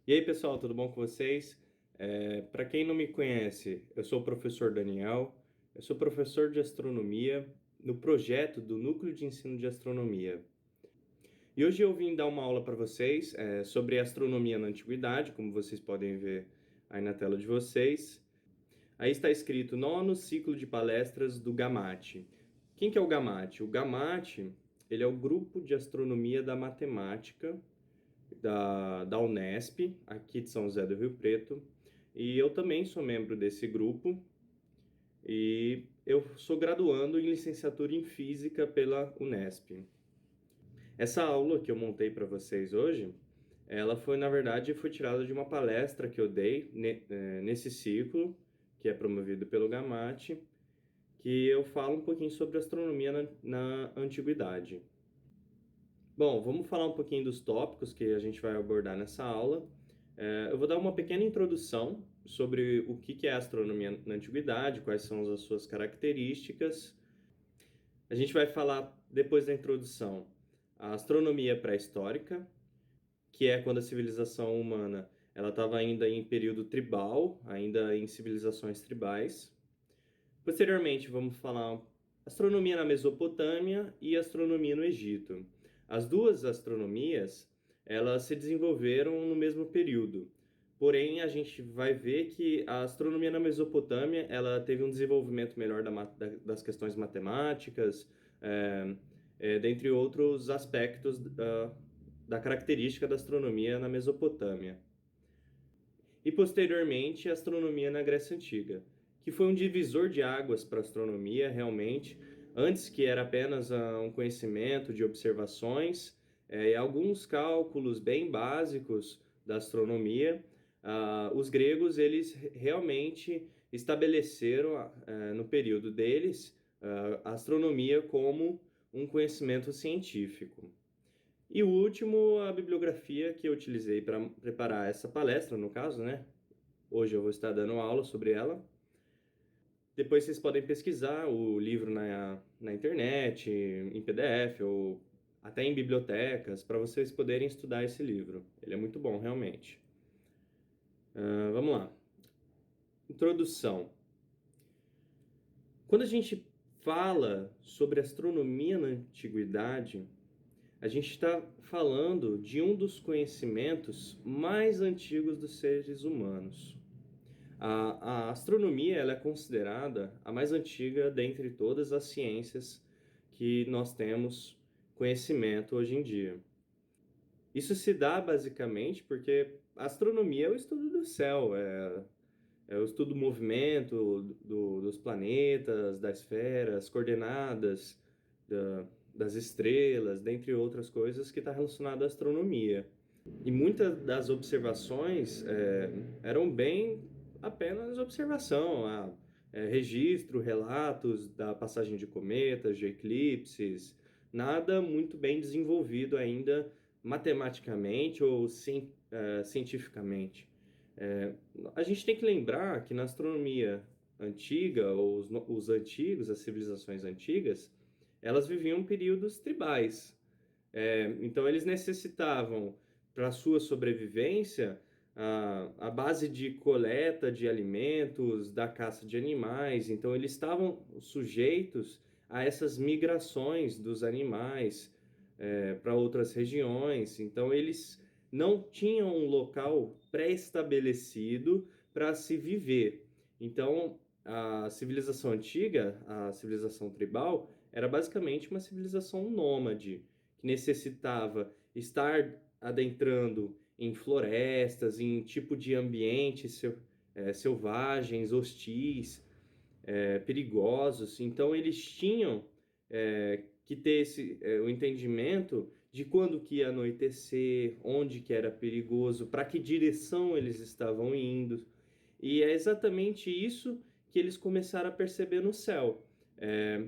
E aí, pessoal, tudo bom com vocês? Para quem não me conhece, eu sou o professor Daniel, eu sou professor de astronomia no projeto do Núcleo de Ensino de Astronomia. E hoje eu vim dar uma aula para vocês sobre astronomia na antiguidade, como vocês podem ver aí na tela de vocês. Aí está escrito Nono Ciclo de Palestras do GAMAT. Quem que é o GAMAT? O GAMAT, ele é o Grupo de Astronomia da Matemática da Unesp, aqui de São José do Rio Preto, e eu também sou membro desse grupo, e eu sou graduando em licenciatura em Física pela Unesp. Essa aula que eu montei para vocês hoje, ela foi, na verdade, foi tirada de uma palestra que eu dei nesse ciclo, que é promovido pelo GAMAT, que eu falo um pouquinho sobre astronomia na antiguidade. Bom, vamos falar um pouquinho dos tópicos que a gente vai abordar nessa aula. Eu vou dar uma pequena introdução sobre o que é astronomia na antiguidade, quais são as suas características. A gente vai falar, depois da introdução, a astronomia pré-histórica, que é quando a civilização humana ela estava ainda em período tribal, ainda em civilizações tribais. Posteriormente, vamos falar astronomia na Mesopotâmia e astronomia no Egito. As duas astronomias, elas se desenvolveram no mesmo período. Porém, a gente vai ver que a astronomia na Mesopotâmia, ela teve um desenvolvimento melhor das questões matemáticas, dentre outros aspectos da característica da astronomia na Mesopotâmia. E posteriormente a astronomia na Grécia Antiga, que foi um divisor de águas para a astronomia realmente, antes que era apenas um conhecimento de observações e alguns cálculos bem básicos da astronomia. Os gregos eles realmente estabeleceram no período deles a astronomia como um conhecimento científico. E o último, a bibliografia que eu utilizei para preparar essa palestra, no caso, né? Hoje eu vou estar dando aula sobre ela. Depois vocês podem pesquisar o livro na internet, em PDF ou até em bibliotecas, para vocês poderem estudar esse livro. Ele é muito bom, realmente. Vamos lá. Introdução. Quando a gente fala sobre astronomia na antiguidade, a gente está falando de um dos conhecimentos mais antigos dos seres humanos. A astronomia ela é considerada a mais antiga dentre todas as ciências que nós temos conhecimento hoje em dia. Isso se dá basicamente porque a astronomia é o estudo do céu, é o estudo do movimento dos planetas, das esferas, coordenadas das estrelas, dentre outras coisas que está relacionado à astronomia. E muitas das observações eram bem apenas observação, registro, relatos da passagem de cometas, de eclipses, nada muito bem desenvolvido ainda matematicamente ou cientificamente. A gente tem que lembrar que na astronomia antiga, ou os antigos, as civilizações antigas, elas viviam períodos tribais. Então, eles necessitavam, para sua sobrevivência, a base de coleta de alimentos, da caça de animais. Então, eles estavam sujeitos a essas migrações dos animais para outras regiões. Então, eles não tinham um local pré-estabelecido para se viver. Então, a civilização antiga, a civilização tribal, era basicamente uma civilização nômade que necessitava estar adentrando em florestas, em tipo de ambientes selvagens, hostis, perigosos. Então eles tinham que ter o entendimento de quando que ia anoitecer, onde que era perigoso, para que direção eles estavam indo. E é exatamente isso que eles começaram a perceber no céu. É,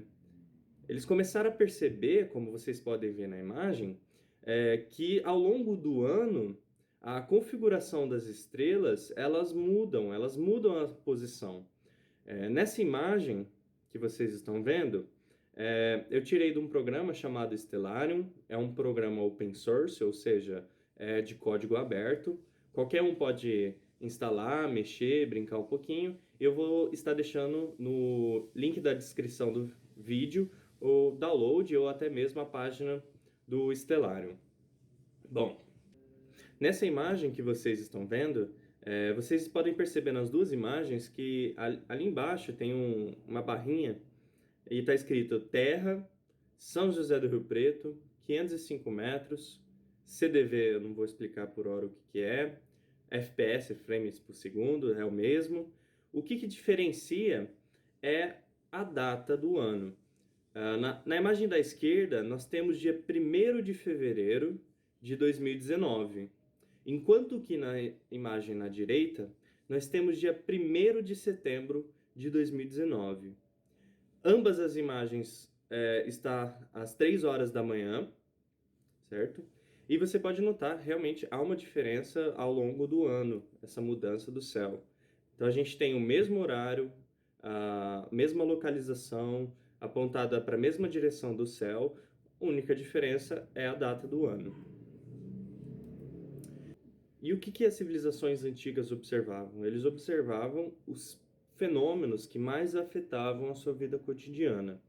Eles começaram a perceber, como vocês podem ver na imagem, que ao longo do ano a configuração das estrelas elas mudam a posição. Nessa imagem que vocês estão vendo, eu tirei de um programa chamado Stellarium, é um programa open source, ou seja, é de código aberto. Qualquer um pode instalar, mexer, brincar um pouquinho. Eu vou estar deixando no link da descrição do vídeo o download ou até mesmo a página do Stellarium. Bom, nessa imagem que vocês estão vendo, vocês podem perceber nas duas imagens que ali embaixo tem uma barrinha e está escrito Terra, São José do Rio Preto, 505 metros, CDV, eu não vou explicar por hora o que é, FPS, frames por segundo, é o mesmo. O que diferencia é a data do ano. Na imagem da esquerda, nós temos dia 1º de fevereiro de 2019, enquanto que na imagem na direita, nós temos dia 1º de setembro de 2019. Ambas as imagens estão às 3 horas da manhã, certo? E você pode notar, realmente, há uma diferença ao longo do ano, essa mudança do céu. Então, a gente tem o mesmo horário, a mesma localização, apontada para a mesma direção do céu, a única diferença é a data do ano. E o que as civilizações antigas observavam? Eles observavam os fenômenos que mais afetavam a sua vida cotidiana.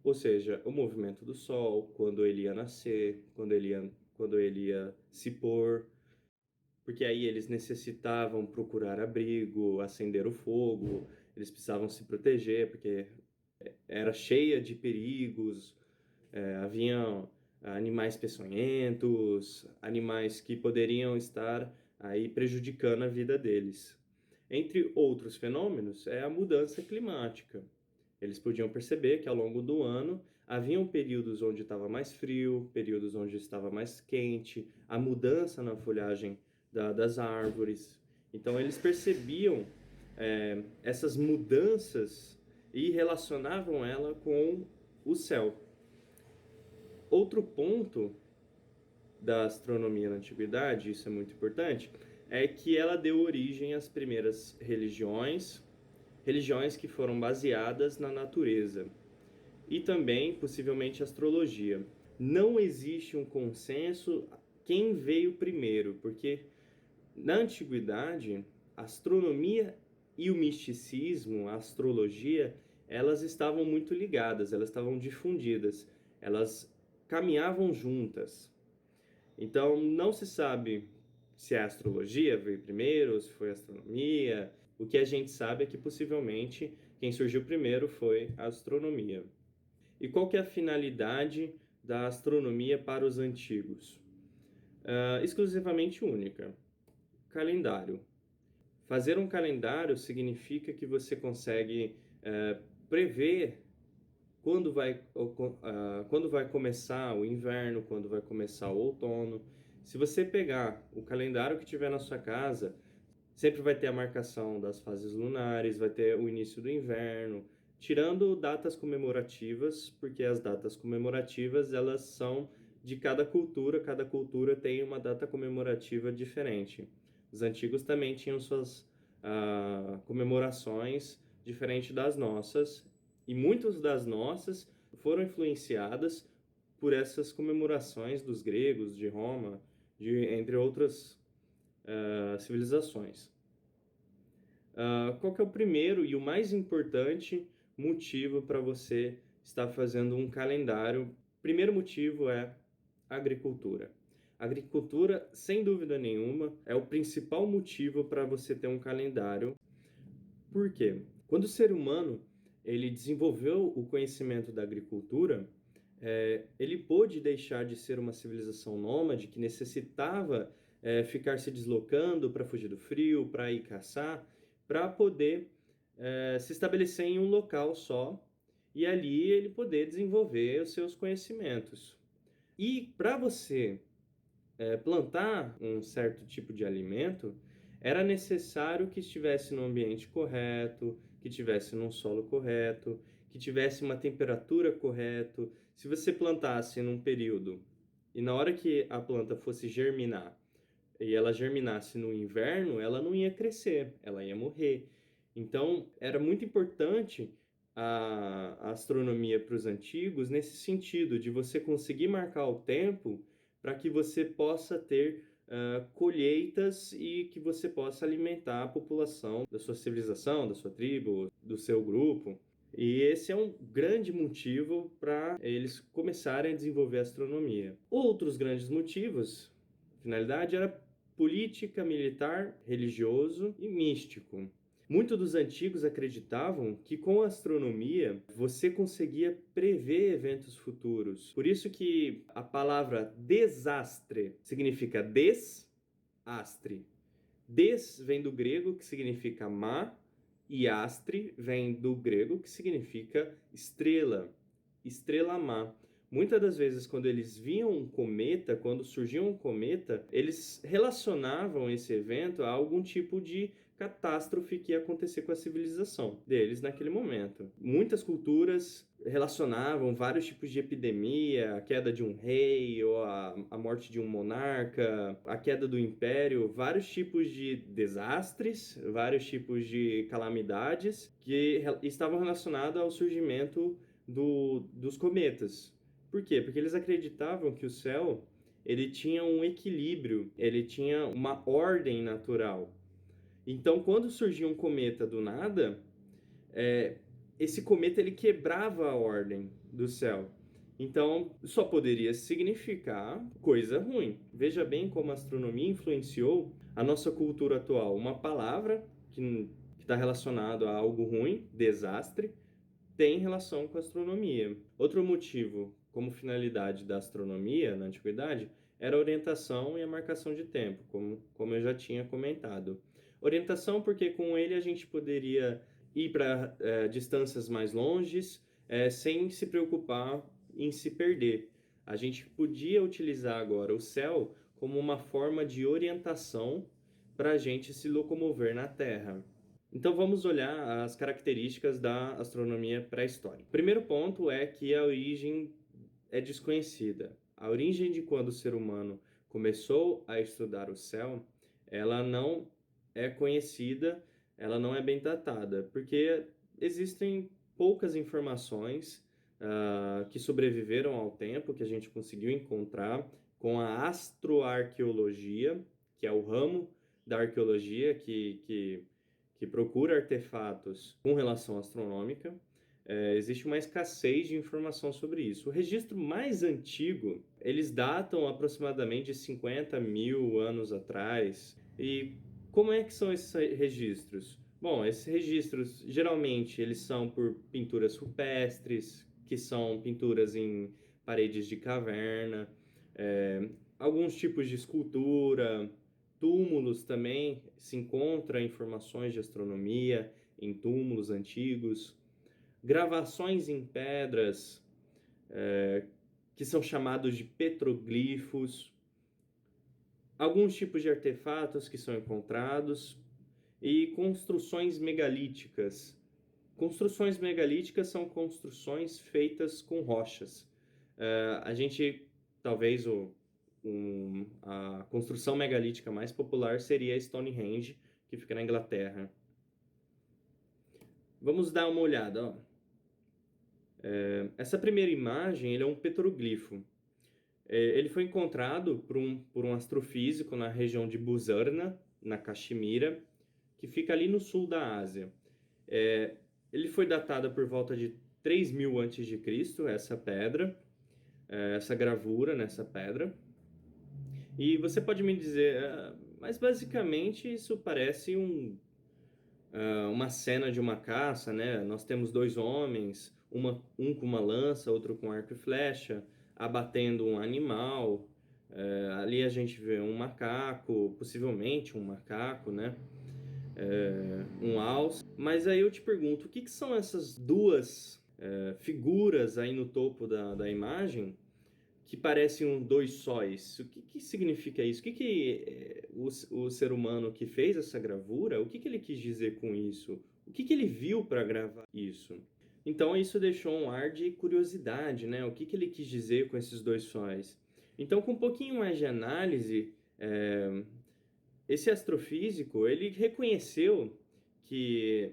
Ou seja, o movimento do Sol, quando ele ia nascer, quando ele ia se pôr, porque aí eles necessitavam procurar abrigo, acender o fogo, eles precisavam se proteger, porque era cheia de perigos, haviam animais peçonhentos, animais que poderiam estar aí prejudicando a vida deles. Entre outros fenômenos, é a mudança climática. Eles podiam perceber que ao longo do ano haviam períodos onde estava mais frio, períodos onde estava mais quente, a mudança na folhagem das árvores. Então eles percebiam essas mudanças e relacionavam ela com o céu. Outro ponto da astronomia na antiguidade, isso é muito importante, é que ela deu origem às primeiras religiões que foram baseadas na natureza, e também, possivelmente, astrologia. Não existe um consenso quem veio primeiro, porque na antiguidade, a astronomia e o misticismo, a astrologia, elas estavam muito ligadas, elas estavam difundidas, elas caminhavam juntas. Então, não se sabe se a astrologia veio primeiro, se foi a astronomia. O que a gente sabe é que possivelmente quem surgiu primeiro foi a astronomia. E qual que é a finalidade da astronomia para os antigos? Exclusivamente única: calendário. Fazer um calendário significa que você consegue prever quando vai começar o inverno, quando vai começar o outono. Se você pegar o calendário que tiver na sua casa, sempre vai ter a marcação das fases lunares, vai ter o início do inverno, tirando datas comemorativas, porque as datas comemorativas elas são de cada cultura tem uma data comemorativa diferente. Os antigos também tinham suas comemorações diferentes das nossas, e muitas das nossas foram influenciadas por essas comemorações dos gregos, de Roma, entre outras civilizações. Qual que é o primeiro e o mais importante motivo para você estar fazendo um calendário? Primeiro motivo é agricultura. Agricultura, sem dúvida nenhuma, é o principal motivo para você ter um calendário. Por quê? Quando o ser humano ele desenvolveu o conhecimento da agricultura, ele pôde deixar de ser uma civilização nômade que necessitava ficar se deslocando para fugir do frio, para ir caçar, para poder se estabelecer em um local só e ali ele poder desenvolver os seus conhecimentos. E para você plantar um certo tipo de alimento, era necessário que estivesse no ambiente correto, que estivesse num solo correto, que tivesse uma temperatura correta. Se você plantasse num período e na hora que a planta fosse germinar, e ela germinasse no inverno, ela não ia crescer, ela ia morrer. Então, era muito importante a astronomia para os antigos nesse sentido, de você conseguir marcar o tempo para que você possa ter colheitas e que você possa alimentar a população da sua civilização, da sua tribo, do seu grupo. E esse é um grande motivo para eles começarem a desenvolver a astronomia. Outros grandes motivos, finalidade, era política, militar, religioso e místico. Muitos dos antigos acreditavam que com a astronomia você conseguia prever eventos futuros. Por isso que a palavra desastre significa desastre. Des vem do grego, que significa má, e astre vem do grego, que significa estrela, estrela má. Muitas das vezes, quando eles viam um cometa, quando surgia um cometa, eles relacionavam esse evento a algum tipo de catástrofe que ia acontecer com a civilização deles naquele momento. Muitas culturas relacionavam vários tipos de epidemia, a queda de um rei ou a morte de um monarca, a queda do império, vários tipos de desastres, vários tipos de calamidades que estavam relacionados ao surgimento dos cometas. Por quê? Porque eles acreditavam que o céu ele tinha um equilíbrio, ele tinha uma ordem natural. Então, quando surgia um cometa do nada, esse cometa ele quebrava a ordem do céu. Então, só poderia significar coisa ruim. Veja bem como a astronomia influenciou a nossa cultura atual. Uma palavra que está relacionada a algo ruim, desastre, tem relação com a astronomia. Outro motivo, como finalidade da astronomia na antiguidade, era a orientação e a marcação de tempo, como eu já tinha comentado. Orientação porque com ele a gente poderia ir para distâncias mais longes, sem se preocupar em se perder. A gente podia utilizar agora o céu como uma forma de orientação para a gente se locomover na Terra. Então vamos olhar as características da astronomia pré-histórica. O primeiro ponto é que a origem é desconhecida. A origem de quando o ser humano começou a estudar o céu, ela não é conhecida, ela não é bem datada, porque existem poucas informações que sobreviveram ao tempo, que a gente conseguiu encontrar com a astroarqueologia, que é o ramo da arqueologia que procura artefatos com relação astronômica. Existe uma escassez de informação sobre isso. O registro mais antigo, eles datam aproximadamente de 50 mil anos atrás. E como é que são esses registros? Bom, esses registros, geralmente, eles são por pinturas rupestres, que são pinturas em paredes de caverna, alguns tipos de escultura, túmulos também, se encontra informações de astronomia em túmulos antigos, gravações em pedras, que são chamados de petroglifos, alguns tipos de artefatos que são encontrados e construções megalíticas. Construções megalíticas são construções feitas com rochas. A gente, talvez, a construção megalítica mais popular seria a Stonehenge, que fica na Inglaterra. Vamos dar uma olhada. Ó. Essa primeira imagem ele é um petroglifo. Ele foi encontrado por um astrofísico na região de Buzarna, na Caxemira, que fica ali no sul da Ásia. Ele foi datado por volta de 3000 a.C., essa pedra, essa gravura nessa pedra. E você pode me dizer, mas basicamente isso parece uma cena de uma caça, né? Nós temos dois homens, um com uma lança, outro com arco e flecha, abatendo um animal. Ali a gente vê um macaco, possivelmente um macaco, né? Um alce. Mas aí eu te pergunto, o que são essas duas figuras aí no topo da imagem que parecem dois sóis? O que significa isso? O que o ser humano que fez essa gravura, o que ele quis dizer com isso? O que ele viu para gravar isso? Então isso deixou um ar de curiosidade, né? O que ele quis dizer com esses dois sóis? Então, com um pouquinho mais de análise, esse astrofísico ele reconheceu que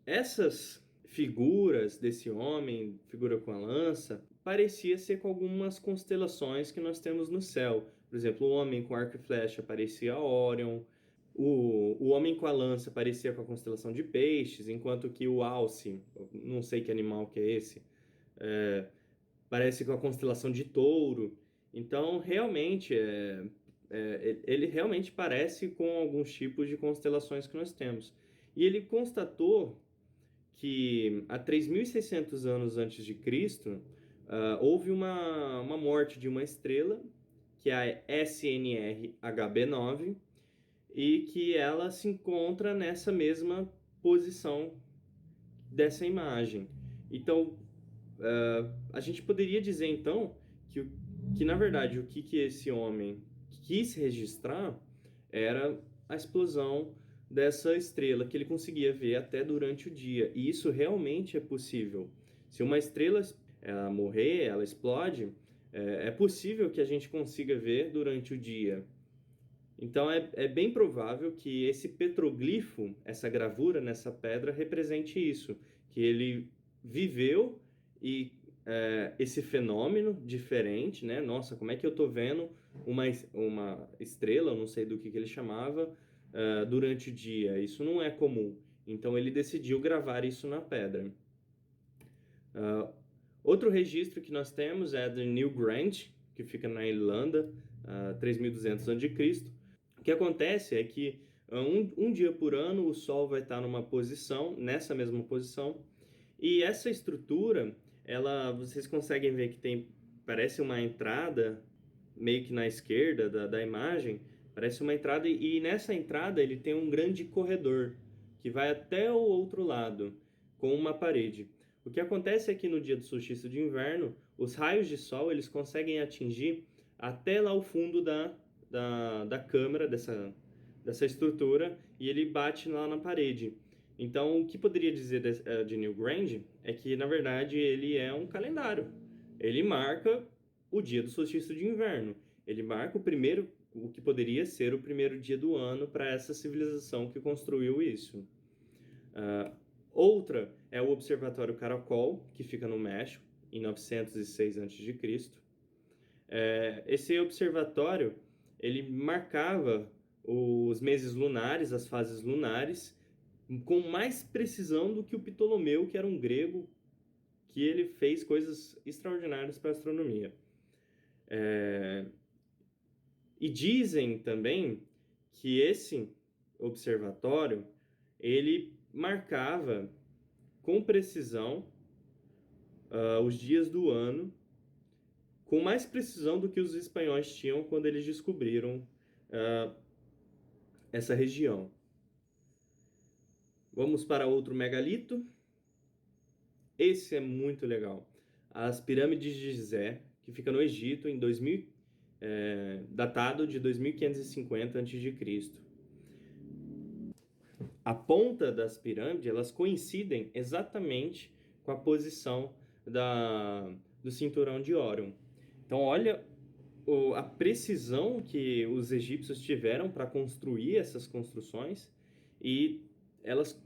essas figuras desse homem, figura com a lança, parecia ser com algumas constelações que nós temos no céu. Por exemplo, o homem com arco e flecha parecia Órion, o homem com a lança parecia com a constelação de Peixes, enquanto que o Alce, não sei que animal que é esse, é, parece com a constelação de Touro. Então, realmente, ele realmente parece com alguns tipos de constelações que nós temos. E ele constatou que há 3.600 anos antes de Cristo, houve uma morte de uma estrela, que é a SNR-HB9, e que ela se encontra nessa mesma posição dessa imagem. Então, a gente poderia dizer então que na verdade o que esse homem quis registrar era a explosão dessa estrela que ele conseguia ver até durante o dia. E isso realmente é possível. Se uma estrela ela morrer, ela explode, é possível que a gente consiga ver durante o dia. Então é bem provável que esse petroglifo, essa gravura nessa pedra, represente isso, que ele viveu e esse fenômeno diferente, né? Nossa, como é que eu tô vendo uma estrela, eu não sei do que ele chamava, durante o dia? Isso não é comum. Então ele decidiu gravar isso na pedra. Outro registro que nós temos é de Newgrange, que fica na Irlanda, 3.200 a.C. O que acontece é que um dia por ano o Sol vai estar nessa mesma posição, e essa estrutura, vocês conseguem ver que parece uma entrada, meio que na esquerda da imagem, parece uma entrada, e nessa entrada ele tem um grande corredor, que vai até o outro lado, com uma parede. O que acontece é que no dia do solstício de inverno, os raios de sol eles conseguem atingir até lá o fundo da câmara, dessa estrutura, e ele bate lá na parede. Então, o que poderia dizer de Newgrange é que, na verdade, ele é um calendário. Ele marca o dia do solstício de inverno. Ele marca o que poderia ser o primeiro dia do ano para essa civilização que construiu isso. Outra é o Observatório Caracol, que fica no México, em 906 a.C. Esse observatório, ele marcava os meses lunares, as fases lunares, com mais precisão do que o Ptolomeu, que era um grego, que ele fez coisas extraordinárias para a astronomia. E dizem também que esse observatório, ele marcava com precisão os dias do ano, com mais precisão do que os espanhóis tinham quando eles descobriram essa região. Vamos para outro megalito. Esse é muito legal. As pirâmides de Gizé, que fica no Egito, datado de 2550 a.C. A ponta das pirâmides, elas coincidem exatamente com a posição do cinturão de Órion. Então, olha a precisão que os egípcios tiveram para construir essas construções, e elas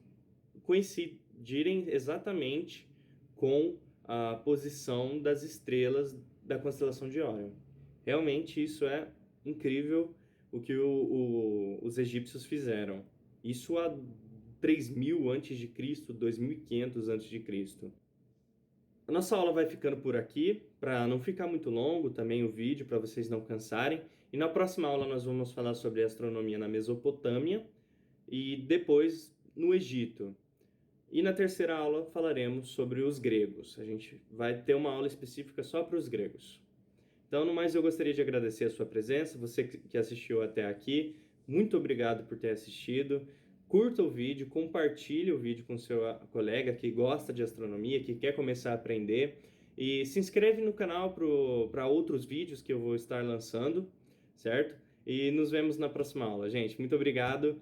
coincidirem exatamente com a posição das estrelas da constelação de Órion. Realmente isso é incrível o que os egípcios fizeram. Isso há 3.000 a.C., 2.500 a.C. A nossa aula vai ficando por aqui, para não ficar muito longo também o vídeo, para vocês não cansarem. E na próxima aula nós vamos falar sobre astronomia na Mesopotâmia e depois no Egito. E na terceira aula falaremos sobre os gregos. A gente vai ter uma aula específica só para os gregos. Então, no mais, eu gostaria de agradecer a sua presença, você que assistiu até aqui. Muito obrigado por ter assistido. Curta o vídeo, compartilhe o vídeo com seu colega que gosta de astronomia, que quer começar a aprender. E se inscreve no canal para outros vídeos que eu vou estar lançando, certo? E nos vemos na próxima aula, gente. Muito obrigado.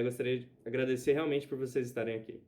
Gostaria de agradecer realmente por vocês estarem aqui.